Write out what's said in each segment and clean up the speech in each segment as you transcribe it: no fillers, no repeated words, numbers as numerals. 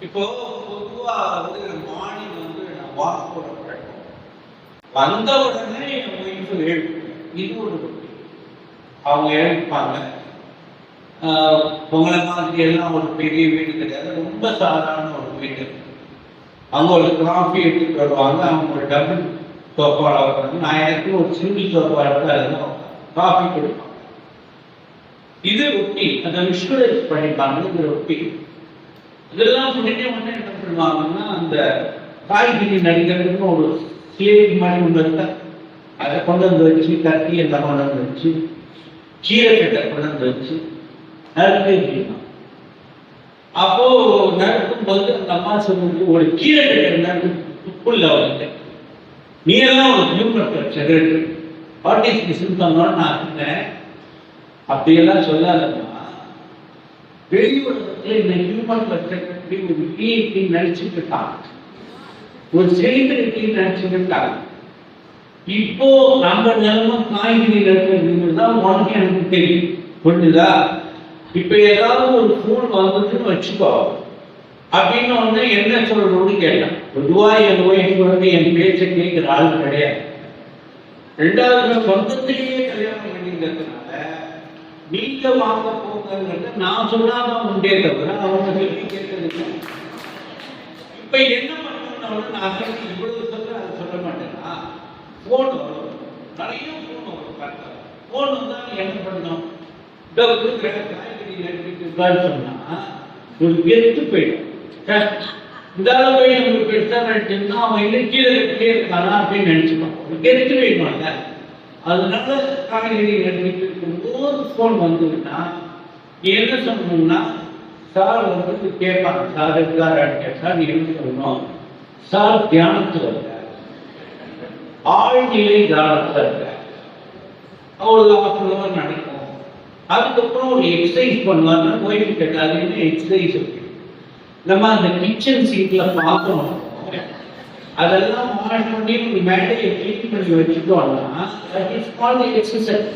இப்போ பொதுவா மார்னிங் நான் வாக் போட வந்த உடனே என் ஒய்ஃபு இது ஒரு அவங்க எழுப்பாங்க. உங்களை மாதிரி எல்லாம் ஒரு பெரிய வீடு கிடையாது, ரொம்ப சாதாரண ஒரு வீடு. அவங்க ஒரு காஃபி எடுத்துட்டு வருவாங்க, அவங்க ஒரு டபுள் சோஃபாவில் வைப்பாங்க. நான் எனக்கு ஒரு சிங்கிள் சோஃபா எடுத்து அதெல்லாம் காஃபி கொடுப்பாங்க. இது ரொட்டி, அதை விஷுவலைஸ் பண்ணிப்பாங்க. இது ரொட்டி இதெல்லாம் சொல்லிட்டே வந்து என்ன பண்ணுவாங்கன்னா, அந்த காய்கறி நடிகர்னு ஒரு ஸ்லேட் மாதிரி ஒன்று இருக்கா, அதை கொண்டு வந்து வச்சு தட்டி எல்லாம் கொண்டு வந்து வச்சு கீரைக்கட்டை கொண்டு வந்து வச்சு நறுக்கே செய்யலாம். அப்போ நறுக்கும் போது அந்த அம்மா சொல்லுது, ஒரு கீரைக்கட்டை நறுக்கு துப்புள்ள வந்து நீ எல்லாம் ஒரு ஹியூமன் செக்ரட்டரி பார்ட்டிசிபேஷன் சொன்னோன்னு நான் இருந்தேன். அப்படியெல்லாம் சொல்லாதம்மா, வெளி உலகத்தில் இந்த ஹியூமன் செக்ரட்டரி ஒரு விஐபி நினைச்சுட்டு இருக்காங்க, ஒரு செலிபிரிட்டி நினைச்சுட்டு இருக்காங்க. இப்போ நம்ம நிலைமை காய்கறி தான் உனக்கு எனக்கு தெரியும், புரிஞ்சுதா? இப்ப ஏதாவது ஒரு ஃபோன் வந்ததுன்னு வச்சுக்கோ, அப்படின்னு வந்து என்ன சொல்றோம்னு கேட்டேன். பொதுவா என் ஒய்ஃப் வந்து என் பேச்சை கேட்கிற ஆள் கிடையாது. ரெண்டாவது சொந்தத்திலேயே கல்யாணம் பண்ணிங்கிறதுனால நீங்க வாங்க போங்கிறத நான் சொன்னாதான் உண்டே தவிர அவங்க சொல்லி கேட்கறது. இப்ப என்ன பண்ணணும்னு நான் சொல்லி இவ்வளவு சொல்ல அதை சொல்ல மாட்டேன்னா, போன் வரும், நிறைய போன் வரும். பார்த்தா போன் வந்தா என்ன பண்ணணும், காய்கறி நடிக்கிறான்னு சொன்னா ஒரு கெத்து போயிடும். இந்த அளவு நம்ம பெருசா நினைச்சோம்னா அவன் இல்லை கீழே கட்டிலே இருக்கானா அப்படின்னு நினைச்சுப்பான். ஒரு கெத்து போயிடுவாங்க. அதனால காய்கறி நடிக்கிறதுக்கு போன் வந்ததுன்னா என்ன சொல்லணும்னா, சார் வந்து கேட்பாங்க, சார் இருக்காரான்னு கேட்டா நீ என்ன சொல்லணும், சார் தியானத்துல இருக்க, ஆழ்நிலை தியானத்துல இருக்க, ஒரு ஆஃப் நடக்கும். அதுக்கப்புறம் ஒரு எக்ஸசைஸ் பண்ணுவாங்க. போயிட்டு கேட்டாது என்ன எக்ஸசைஸ் இருக்கு, நம்ம அந்த கிச்சன் சீட்ல பார்க்கணும், அதெல்லாம் மாற்ற பண்ணி ஒரு மேடையை கிளீன் பண்ணி வச்சுட்டோம்னா தட் இஸ் கால்ட் எக்ஸசைஸ்.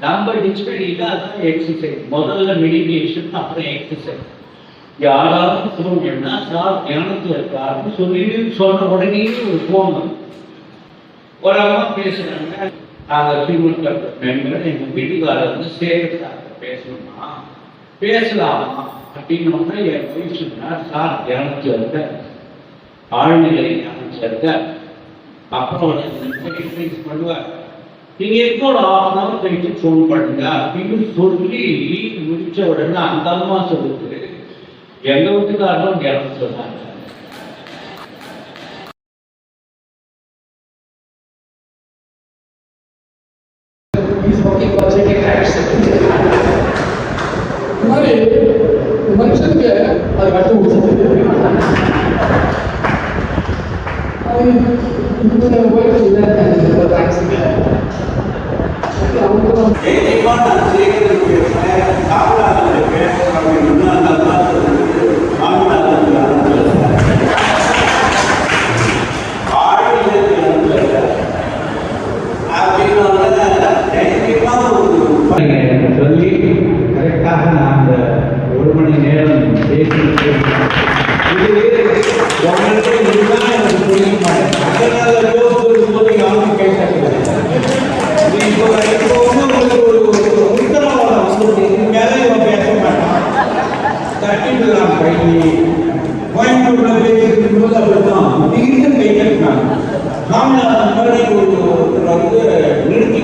நம்ம டிக்ஷனரியில அதான் எக்ஸசைஸ். முதல்ல மெடிடேஷன், அப்புறம் எக்ஸசைஸ். யாராவது சொல்லணும்னா சார் தியானத்தில் இருக்காருன்னு சொல்லி சொன்ன உடனே ஒரு ஃபோன் ஒரு அம்மா பேசுறாங்க, நாங்கள் ஹியூமன் கிளப் மெம்பர், எங்கள் வீட்டுக்காரர் வந்து சேகர் பேசணுமா பேசலாமா அப்படின்னு என் போய் சொன்னார். சார் தியானத்தில் இருக்க, ஆழ்நிலை தியானத்தில் இருக்க, அப்புறம் எக்ஸசைஸ் பண்ணுவார், நீங்க எப்போ ஒரு ½ hour கழிச்சு ஃபோன் பண்ணுங்க அப்படின்னு சொல்லி முடிச்ச உடனே அந்த அம்மா சொல்லுது, எங்க வீட்டுக்காரரும் தியானம் சொன்னாங்க. மனுஷனுக்கு அதை கட்டு சொல்லி கரெக்டாக நான் அந்த 1 மணி நேரம் பேசிட்டு புரிய மாட்டேன். அதனால போது யாரும் கேட்க இப்போ வந்து உங்களுக்கு ஒரு உத்தரவாதம் வந்து இது மேலே இவன் பேச மாட்டான், தட்டிட்டு நான் கை கோயம்புத்தூர்ல பேசிருக்கும் போது அப்படிதான் திடீர்னு கை கட்டினாங்க. ராமநாதன் மாதிரி ஒருத்தர் வந்து நிறுத்தி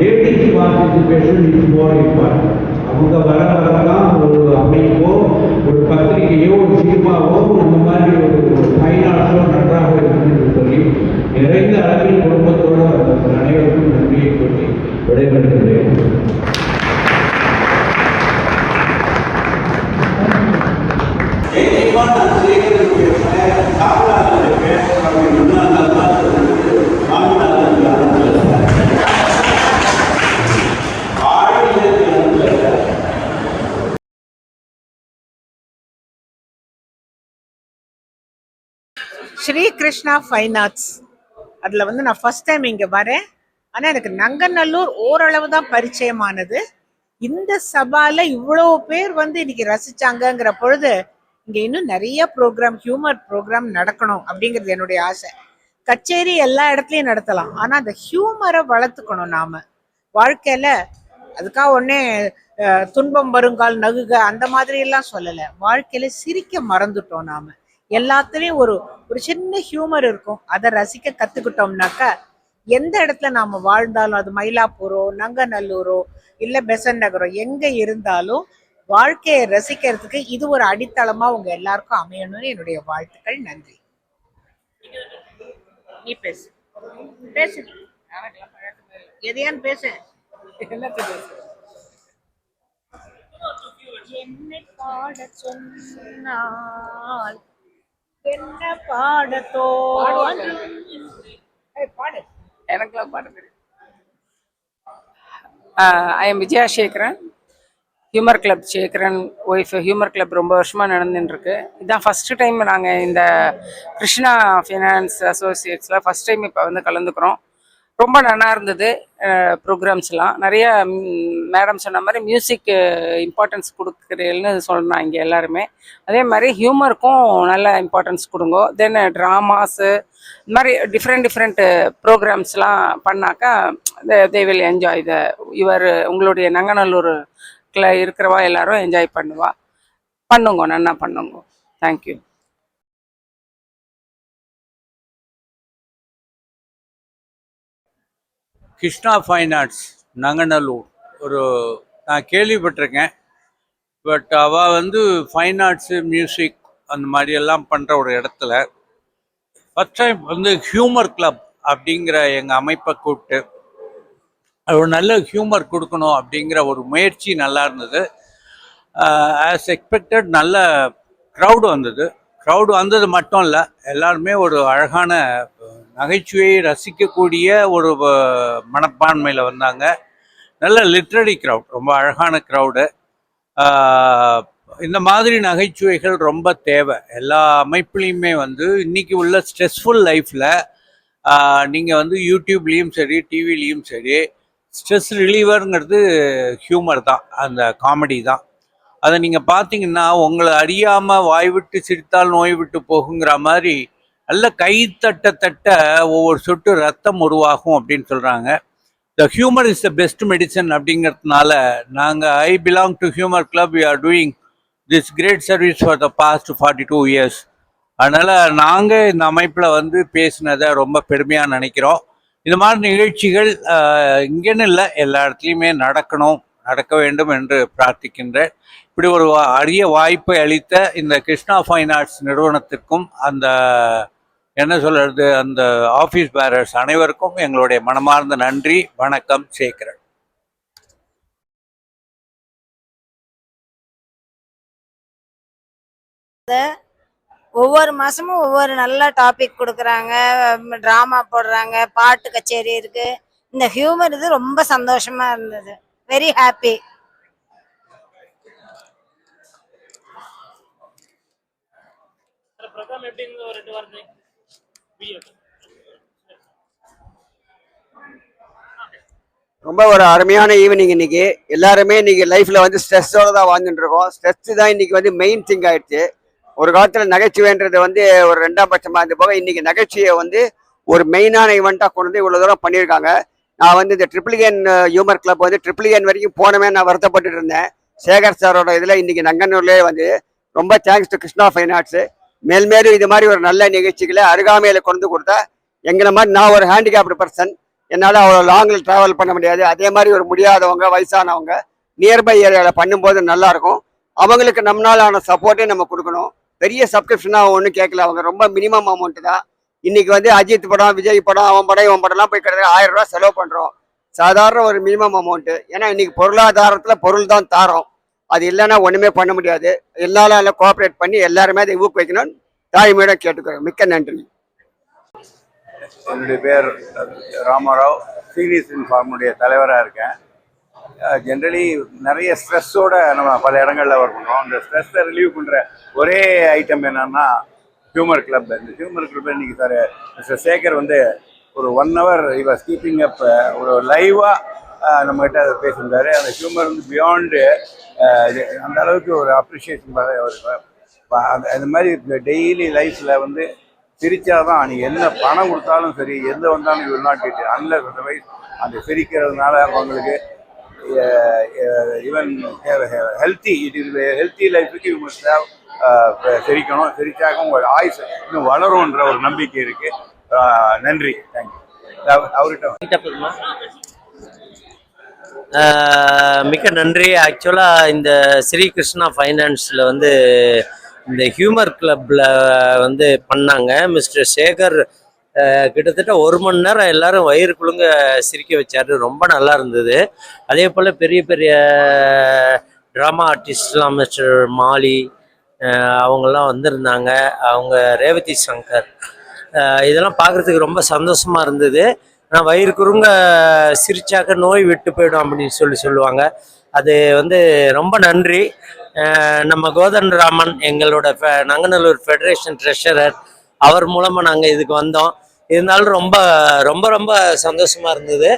ladies participation is more important. அவங்க வர வரதான் ஒரு அமைப்போ, ஒரு பத்திரிகையோ, ஒரு சினிமாவோ, இந்த மாதிரி ஒரு ஃபைன் ஆர்ட்ஸோ நன்றாக இருக்கும் என்று சொல்லி நிறைந்த அளவில் குடும்பத்தோடு அனைவருக்கும் நன்றியை சொல்லி விடைபெறுகிறேன். ஸ்ரீ கிருஷ்ணா ஃபைன் ஆர்ட்ஸ், அதில் வந்து நான் ஃபர்ஸ்ட் டைம் இங்கே வரேன். ஆனால் எனக்கு நங்கநல்லூர் ஓரளவு தான் பரிச்சயமானது. இந்த சபால இவ்வளோ பேர் வந்து இன்னைக்கு ரசிச்சாங்கங்கிற பொழுது இங்க இன்னும் நிறைய ப்ரோக்ராம், ஹியூமர் ப்ரோக்ராம் நடக்கணும் அப்படிங்கிறது என்னுடைய ஆசை. கச்சேரி எல்லா இடத்துலயும் நடத்தலாம், ஆனா அந்த ஹியூமரை வளர்த்துக்கணும் நாம வாழ்க்கையில. அதுக்காக ஒன்னே துன்பம் வருங்கால் நகுக அந்த மாதிரி எல்லாம் சொல்லல. வாழ்க்கையில சிரிக்க மறந்துட்டோம் நாம. எல்லாத்துலயும் ஒரு ஒரு சின்ன ஹியூமர் இருக்கும், அதை ரசிக்க கத்துக்கிட்டோம்னாக்கா எந்த இடத்துல நாம வாழ்ந்தாலும், அது மயிலாப்பூரோ நங்கநல்லூரோ இல்ல பெசன் நகரோ எங்க இருந்தாலும் வாழ்க்கையை ரசிக்கிறதுக்கு இது ஒரு அடித்தளமா உங்க எல்லாருக்கும் அமையணும்னு என்னுடைய வாழ்த்துக்கள். நன்றி. நீ பேசு பேசு, எதையான்னு பேச. என்னை பாட சொன்னால் என்ன பாடத்தோ பாடு. எனக்குலாம் பாட தெரியும். I am Vijaya Sekaran, humour club Sekaran wife. Humour club ரொம்ப வருஷமாக நடந்துட்டுருக்கு. இதுதான் ஃபஸ்ட்டு டைம் நாங்கள் இந்த கிருஷ்ணா ஃபைனான்ஸ் அசோசியேட்ஸில் ஃபஸ்ட் டைம் இப்போ வந்து கலந்துக்கிறோம். ரொம்ப நல்லா இருந்தது ப்ரோக்ராம்ஸ்லாம். நிறைய மேடம் சொன்ன மாதிரி மியூசிக்கு இம்பார்ட்டன்ஸ் கொடுக்குறேன்னு சொன்னாங்க இங்கே எல்லாருமே. அதே மாதிரி ஹியூமருக்கும் நல்ல இம்பார்ட்டன்ஸ் கொடுங்க. தென் ட்ராமாஸு இந்த மாதிரி டிஃப்ரெண்ட் ப்ரோக்ராம்ஸ்லாம் பண்ணாக்கா தே வில் என்ஜாய் உங்களுடைய நங்கநல்லூரில் இருக்கிறவா எல்லாரும் என்ஜாய் பண்ணுங்க, நல்லா பண்ணுங்க. Thank you. Krishna fine arts Nanganallur நான் கேள்விப்பட்டிருக்கேன். பட் அவள் வந்து ஃபைன் ஆர்ட்ஸு, மியூசிக் அந்த மாதிரி எல்லாம் பண்ணுற ஒரு இடத்துல ஃபஸ்ட் டைம் வந்து ஹியூமர் கிளப் அப்படிங்கிற எங்கள் அமைப்பை கூப்பிட்டு ஒரு நல்ல ஹியூமர் கொடுக்கணும் அப்படிங்கிற ஒரு முயற்சி நல்லா இருந்தது. ஆஸ் எக்ஸ்பெக்டட் நல்ல க்ரௌடு வந்தது மட்டும் இல்லை, எல்லாருமே ஒரு அழகான நகைச்சுவையை ரசிக்கக்கூடிய ஒரு மனப்பான்மையில் வந்தாங்க. நல்ல லிட்ரரி க்ரௌட், ரொம்ப அழகான க்ரௌடு. இந்த மாதிரி நகைச்சுவைகள் ரொம்ப தேவை எல்லா அமைப்புலேயுமே. வந்து இன்றைக்கி உள்ள ஸ்ட்ரெஸ்ஃபுல் லைஃப்பில் நீங்கள் வந்து யூடியூப்லேயும் சரி டிவிலையும் சரி ஸ்ட்ரெஸ் ரிலீவருங்கிறது ஹியூமர் தான், அந்த காமெடி தான். அதை நீங்கள் பார்த்தீங்கன்னா உங்களை அறியாமல் வாய் விட்டு சிரித்தால் நோய் விட்டு போகுங்கிற மாதிரி நல்ல கை தட்ட ஒவ்வொரு சொட்டு ரத்தம் உருவாகும் அப்படின்னு சொல்கிறாங்க. The humour is the best medicine அப்படிங்கிறதுனால I belong to humour club. We are doing this great service for the past 42 years. அதனால் நாங்கள் இந்த அமைப்பில் வந்து பேசினதை ரொம்ப பெருமையாக நினைக்கிறோம். இந்த மாதிரி நிகழ்ச்சிகள் இங்கேன்னு இல்லை, எல்லா இடத்துலையுமே நடக்க வேண்டும் என்று பிரார்த்திக்கின்றேன். இப்படி ஒரு அரிய வாய்ப்பை அளித்த இந்த கிருஷ்ணா ஃபைன் ஆர்ட்ஸ் நிறுவனத்திற்கும் அந்த அந்த ஆஃபீஸ் பேரர்ஸ் அனைவருக்கும் எங்களுடைய மனமார்ந்த நன்றி, வணக்கம். சேகரன். ஒவ்வொரு மாசமும் ஒவ்வொரு நல்ல டாபிக் கொடுக்குறாங்க, ட்ராமா போடுறாங்க, பாட்டு கச்சேரி இருக்கு. இந்த ஹியூமர் இது ரொம்ப சந்தோஷமா இருந்தது. Very happy. ரொம்ப ஒரு அருமையான ஈவினிங் இன்னைக்கு. எல்லாருமே இன்னைக்கு லைஃப்ல வந்து ஸ்ட்ரெஸ்ஸோட தான் வாழ்ந்துட்டு இருக்கோம். ஸ்ட்ரெஸ் தான் இன்னைக்கு வந்து மெயின் திங் ஆயிடுச்சு. ஒரு காலத்துல நகைச்சுவைன்றது வந்து ஒரு 2ஆம் பட்சமா இருந்து போக இன்னைக்கு நகைச்சுவையை வந்து ஒரு மெயினான ஈவெண்ட்டா கொண்டு வந்து இவ்வளவு தூரம் பண்ணியிருக்காங்க. நான் வந்து இந்த ட்ரிபிள்கேன் ஹியூமர் கிளப் வந்து ட்ரிபிள்கேன் வரைக்கும் போனவே நான் வருத்தப்பட்டு இருந்தேன். சேகர் சாரோட இதில் இன்னைக்கு நங்கநல்லூர்லேயே வந்து ரொம்ப thanks to Krishna fine arts. மேல்மேலும் இது மாதிரி ஒரு நல்ல நிகழ்ச்சிகளை அருகாமையில் கொண்டு கொடுத்தா எங்களை மாதிரி, நான் ஒரு ஹேண்டிகேப்டு பர்சன், என்னால் அவ்வளோ லாங்கில் ட்ராவல் பண்ண முடியாது. அதே மாதிரி ஒரு முடியாதவங்க, வயசானவங்க நியர்பை ஏரியாவில் பண்ணும்போது நல்லாயிருக்கும். அவங்களுக்கு நம்மளாலான சப்போர்ட்டே நம்ம கொடுக்கணும். பெரிய சப்ஸ்கிரிப்ஷனாக ஒன்றும் கேட்கல, அவங்க ரொம்ப மினிமம் அமௌண்ட்டு தான். இன்னைக்கு வந்து அஜித் படம், விஜய் படம், அவன் படம், இவன் படம்லாம் போய் கிட்டத்தட்ட 1000 ரூபா செலவு பண்ணுறோம். சாதாரண ஒரு மினிமம் அமௌண்ட்டு. ஏன்னா இன்னைக்கு பொருளாதாரத்தில் பொருள் தான் தாரோம். அது இல்லைன்னா ஒன்றுமே பண்ண முடியாது. எல்லாரும் எல்லாம் கோஆப்ரேட் பண்ணி எல்லாருமே அதை ஊக்குவிக்கணும்னு தாய்மையிடம் கேட்டுக்கிறோம். மிக்க நன்றி. என்னுடைய பேர் ராமராவ், சீரியஸ் இன்ஃபார்முடைய தலைவராக இருக்கேன். ஜென்ரலி நிறைய ஸ்ட்ரெஸ்ஸோடு நம்ம பல இடங்களில் ஒர்க் பண்ணுறோம். அந்த ஸ்ட்ரெஸ்ஸை ரிலீவ் பண்ணுற ஒரே ஐட்டம் என்னன்னா ஹியூமர் கிளப். இந்த ஹியூமர் கிளப் இன்னைக்கு சார் மிஸ்டர் சேகர் வந்து ஒரு 1 hour இவர் கீப்பிங் அப் ஒரு லைவாக நம்மகிட்ட அதை பேசியிருந்தாரு. அந்த ஹியூமர் வந்து பியாண்டு அந்த அளவுக்கு ஒரு அப்ரிஷியேஷன் அந்த மாதிரி டெய்லி லைஃப்பில் வந்து சிரிச்சாதான் நீ என்ன பணம் கொடுத்தாலும் சரி, எந்த வந்தாலும் you will not get unless otherwise அந்த சிரிக்கிறதுனால அவங்களுக்கு even healthy it is healthy லைஃபுக்கு யூ மஸ்ட் ஹேவ் சிரிக்கணும். சிரிச்சாக்க உங்கள் ஆயுஸ் இன்னும் வளரும்ன்ற ஒரு நம்பிக்கை இருக்கு. நன்றி, தேங்க்யூ. அவர்கிட்ட மிக்க நன்றி. ஆக்சுவலாக இந்த ஸ்ரீ கிருஷ்ணா ஃபைனான்ஸில் வந்து இந்த ஹியூமர் கிளப்பில் வந்து பண்ணாங்க. மிஸ்டர் சேகர் கிட்டத்தட்ட 1 மணி நேரம் எல்லாரும் வயிறு குலுங்க சிரிக்க வச்சார். ரொம்ப நல்லா இருந்தது. அதே போல் பெரிய பெரிய ட்ராமா ஆர்டிஸ்ட்லாம் மிஸ்டர் மாலி அவங்கெல்லாம் வந்திருந்தாங்க. அவங்க ரேவதி சங்கர் இதெல்லாம் பார்க்குறதுக்கு ரொம்ப சந்தோஷமாக இருந்தது. நான் வயிறு குறுங்க சிரிச்சாக்க நோய் விட்டு போயிடும் அப்படின்னு சொல்லுவாங்க. அது வந்து ரொம்ப நன்றி. நம்ம கோதன் ராமன் எங்களோட நங்கநல்லூர் ஃபெடரேஷன் ட்ரெஷரர், அவர் மூலமாக நாங்கள் இதுக்கு வந்தோம். இருந்தாலும் ரொம்ப ரொம்ப ரொம்ப சந்தோஷமாக இருந்தது.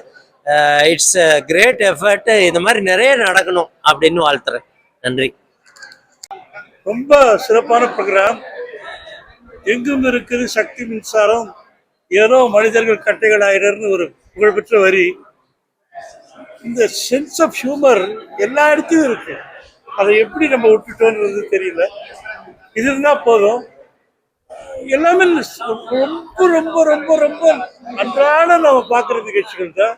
It's a great effort. இந்த மாதிரி நிறைய நடக்கணும் அப்படின்னு வாழ்த்துறேன். நன்றி. ரொம்ப சிறப்பான ப்ரோக்ராம். எங்கும் இருக்குது சக்தி மின்சாரம், ஏதோ மனிதர்கள் கட்டைகள் ஆயிரர்னு ஒரு புகழ்பெற்ற வரி. இந்த சென்ஸ் ஆஃப் ஹியூமர் எல்லா இடத்துலையும் இருக்கு. அதை எப்படி நம்ம விட்டுட்டோன்றது தெரியல. இது இருந்தால் போதும். எல்லாமே ரொம்ப ரொம்ப ரொம்ப ரொம்ப அன்றாட நம்ம பார்க்குற நிகழ்ச்சிகள் தான்.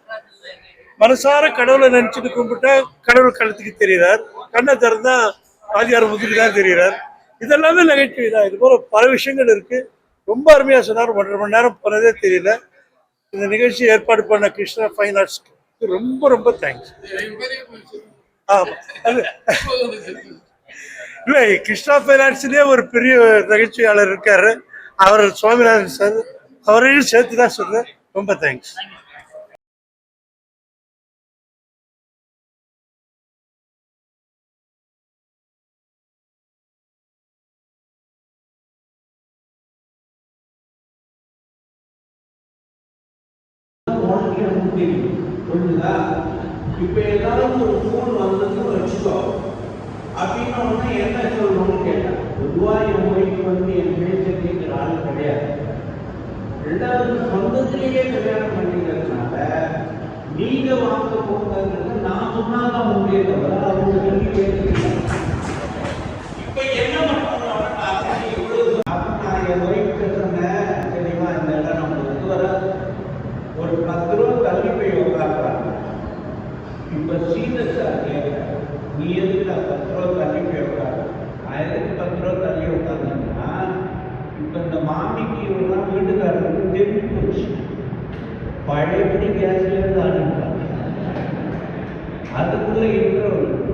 மனசார கடவுளை நினச்சிட்டு கும்பிட்டா கடவுள் கழுத்துக்கு தெரிகிறார், கண்ணை திறந்தா ஆதியார் முதுக்கு தான் தெரிகிறார். இதெல்லாமே நகைச்சுவை தான். இது போல பல விஷயங்கள் இருக்கு. ரொம்ப அருமையாக சொன்னார். 1.5 மணி நேரம் போனதே தெரியல. இந்த நிகழ்ச்சி ஏற்பாடு பண்ண கிருஷ்ணா ஃபைன் ஆர்ட்ஸ்க்கு ரொம்ப ரொம்ப தேங்க்ஸ். ஆமாம், அது இல்லை, கிருஷ்ணா ஃபைன் ஆர்ட்ஸ்லேயே ஒரு பெரிய நகைச்சுவையாளர் இருக்காரு, அவர் சுவாமிநாதன் சார். அவரையும் சேர்த்து தான் சொல்றேன். ரொம்ப தேங்க்ஸ். புரிஞ்சுதா? இப்ப ஏதாவது ஒரு ஃபோன் வந்ததுன்னு வச்சுக்கோ, அப்படின்னா உடனே என்ன சொல்லணும்னு கேட்டேன். பொதுவா என் ஒய்ஃப் வந்து என் பேச்ச கேட்கிற ஆள் கிடையாது. 2வது சொந்தத்திலேயே கல்யாணம் பண்ணிக்கிறதுனால நீங்க வாங்க போங்கிறது நான் சொன்னாதான் உங்களே தவிர அவங்க சொல்லி கேட்கல. இப்ப என்ன பண்ணுவோம்? நான் என் ஒய்ஃப் சொன்னேன், சரிவா இந்த இடம் நம்மளுக்கு வராது, ஒரு 10 ரூபா தள்ளி போய் உட்கார்றாங்க. இப்ப சீரியஸா கேட்கிறேன், நீ எதுக்கு 10 ரூபா தள்ளி போய் உட்காரு? நான் எதுக்கு 10 ரூபா தள்ளி உட்கார்ந்தேன்னா, இப்ப இந்த மாமிக்கு இவெல்லாம் வீட்டுக்காரருக்கு தெரிஞ்சு போச்சு, பழையபடி கேஸ்ல இருந்து அனுப்புறாங்க. அதுக்குள்ள இருக்கிறவங்க